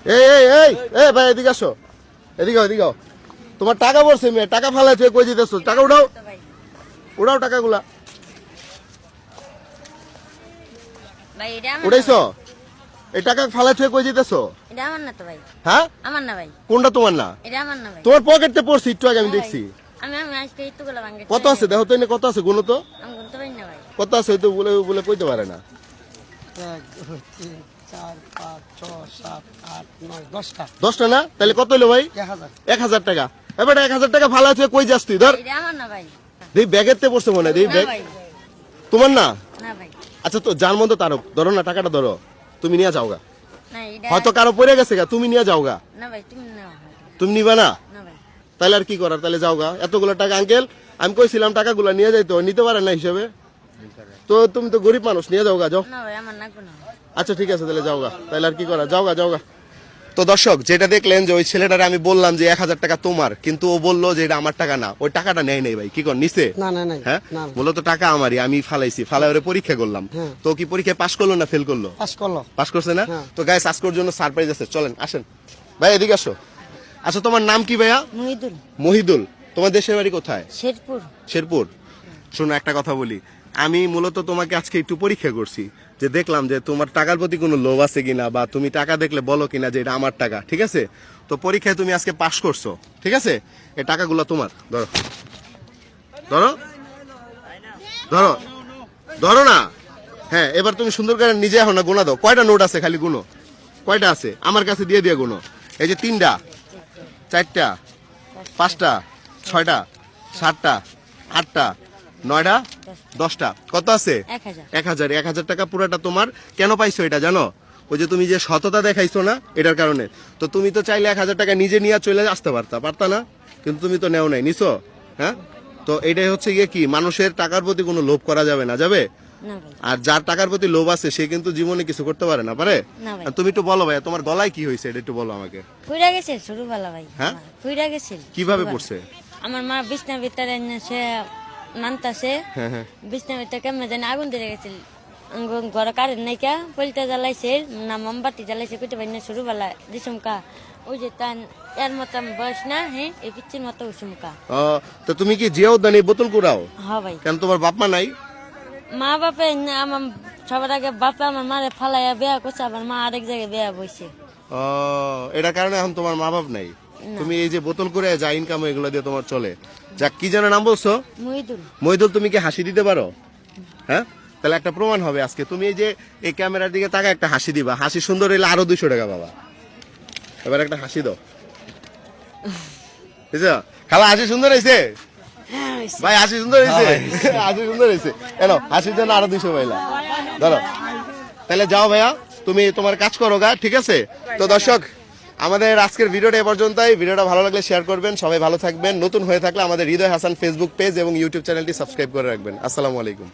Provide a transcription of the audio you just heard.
এই এই এই এই ভাই এদিকে আসো, এদিকে তোমার টাকা পড়ছে মেয়ে, টাকা ফালাই তুই কই দিতেছো? টাকা উঠাও, উঠাও টাকাগুলা। উঠাইছো? এই টাকা ফালাই তুই কই দিতেছো? এটা আমার না তো ভাই। হ্যাঁ আমার না ভাই। কোনটা তোমার না? এটা আমার না ভাই। তোমার পকেটে পড়ছে একটু আগে আমি দেখছি। আমি আজকে এইটুকুলা ভাঙে। কত আছে দেখো তো, এনে কত আছে গুনো তো। আমি গুনতে পারি না ভাই। কত আছে তো বলে বলে কইতে পারে না। 1 2 3 4 5 6 7 8 9 10টা। 10টা না? তাহলে কত হলো ভাই? 1000। 1000 টাকা। এবার 1000 টাকা ফালাই তুই কই যাস তুই? ধর এটা আমার না ভাই। দেই ব্যাগেতে পড়ছে মনে হয়, দেই না ব্যাগ ভাই। তোমার না? না ভাই। আচ্ছা তো যার মতো তারও ধরো না, টাকাটা ধরো, তুমি নিয়ে যাওগা। না এটা হয়তো কারো পড়ে গেছে গা, তুমি নিয়ে যাওগা। না ভাই, তুমি নাও। তুমি নিবা না? না ভাই। তাহলে আর কি করার, তাহলে যাওগা। এতগুলো টাকা আঙ্কেল আমি কইছিলাম টাকাগুলো নিয়ে যাইতো, নিতে পারে না হিসেবে। তো তুমি তো গরিব মানুষ, নিয়ে যাওগা, যাও। না ভাই, আমার নাকবো না। আচ্ছা ঠিক আছে তাহলে যাওগা, তাহলে আর কি করা, যাওগা। তো দর্শক যেটা দেখলেন যে ওই ছেলেটারে আমি বললাম যে 1000 টাকা তোমার, কিন্তু ও বললো যে এটা আমার টাকা না। ওই টাকাটা নেয় নাই ভাই, কি কর নিছে? না না না। হ্যাঁ বললো তো টাকা আমারই, আমি ফালাইছি, ফালাই ওরে পরীক্ষা করলাম। তো কি পরীক্ষায় পাশ করলো না ফেল করলো? পাস করলো। পাস করছে না? হ্যাঁ। তো গাইস আজকের জন্য সারপ্রাইজ আছে, চলেন আসেন ভাই এদিকে আসো। আচ্ছা তোমার নাম কি ভাইয়া? মহিদুল। মহিদুল। তোমার দেশের বাড়ি কোথায়? শেরপুর। শেরপুর। শোনো একটা কথা বলি, আমি মূলত তোমাকে আজকে একটু পরীক্ষা করছি, যে দেখলাম যে তোমার টাকার প্রতি কোনো লোভ আছে কিনা, বা তুমি টাকা দেখলে বলো কিনা যে এটা আমার টাকা, ঠিক আছে? তো পরীক্ষায় তুমি আজকে পাশ করছো, ঠিক আছে? এই টাকাগুলো তোমার, ধরো ধরো ধরো ধরো না। হ্যাঁ এবার তুমি সুন্দর করে নিজে এখন না গোনা দাও, কয়টা নোট আছে খালি গুনো, কয়টা আছে আমার কাছে দিয়ে দিয়ে গুনো। এই যে 3টা 4টা 5টা 6টা 7টা 8টা 9টা 10টা, কত আছে? 1000। 1000 টাকা পুরাটা তোমার। কেন পাইছো এটা জানো? ওই যে তুমি যে সততা দেখাইছো না, এটার কারণে। তো তুমি তো চাইলে 1000 টাকা নিজে নিয়ে চলে আসতে পারতা না, কিন্তু তুমি তো নেও নাই, নিছো। হ্যাঁ তো এটাই হচ্ছে গিয়ে কি, মানুষের টাকার প্রতি কোনো লোভ করা যাবে না, যাবে? না ভাই। আর যার টাকার প্রতি লোভ আছে সে কিন্তু জীবনে কিছু করতে পারে না, পারে? না ভাই। আর তুমি একটু বলো ভাই, তোমার গলায় কি হয়েছে এটা একটু বলো আমাকে। কইরা গেছে ছোটবেলা ভাই। হ্যাঁ? কইরা গেছে। কিভাবে পড়ছে? আমার মা বিছনার ভিতরে সে নামতাছে। হ্যাঁ বিছনার ভিতরে কেমন জানি আগুন ধরে গেছিল। ঘরে কারেন্ট নাই কা, পলিটা জ্বালাইছে না মোমবাতি জ্বালাইছে, কইতে পারি না ছোটবেলা দিসুমকা। ওই যে তান এর মতন বয়স না, হ্যাঁ এই পিচ্ছির মতো উসুমকা। তো তুমি কি জিয়া উদ্যানে বোতল কুড়াও? হ্যাঁ ভাই। কেন তোমার বাপ মা নাই? মা বাপে আমার সবার আগে বাপে আমার মারে ফালাইয়া বিয়া করছে, আবার মা আরেক জায়গায় বিয়া বইছে। এটার কারণে এখন তোমার মা বাপ নাই। তুমি এই যে বোতল করে যা ইনকাম এগুলো দিয়ে তোমার চলে। যাক, কি যেন নাম বলছো? মহিদুল। মহিদুল, তুমি কি হাসি দিতে পারো? হ্যাঁ তাহলে একটা প্রমাণ হবে আজকে। তুমি এই যে এই ক্যামেরার দিকে তাকা একটা হাসি দিবা, হাসি সুন্দর হইলে আরো 200 টাকা পাবা। এবার একটা হাসি দাও, বুঝছো? খালা হাসি সুন্দর হয়েছে ভাই, হাসি সুন্দর হয়েছে, হাসি সুন্দর হয়েছে। এনো হাসির জন্য আরো 200 পাইলা, ধরো। তাহলে যাও ভাইয়া, তুমি তোমার কাজ করো গা, ঠিক আছে? তো দর্শক আমাদের আজকের ভিডিওটা এ পর্যন্তই। ভিডিওটা ভালো লাগলে শেয়ার করবেন, সবাই ভালো থাকবেন। নতুন হয়ে থাকলে আমাদের হৃদয় হাসান ফেসবুক পেজ এবং ইউটিউব চ্যানেলটি সাবস্ক্রাইব করে রাখবেন। আসসালামু আলাইকুম।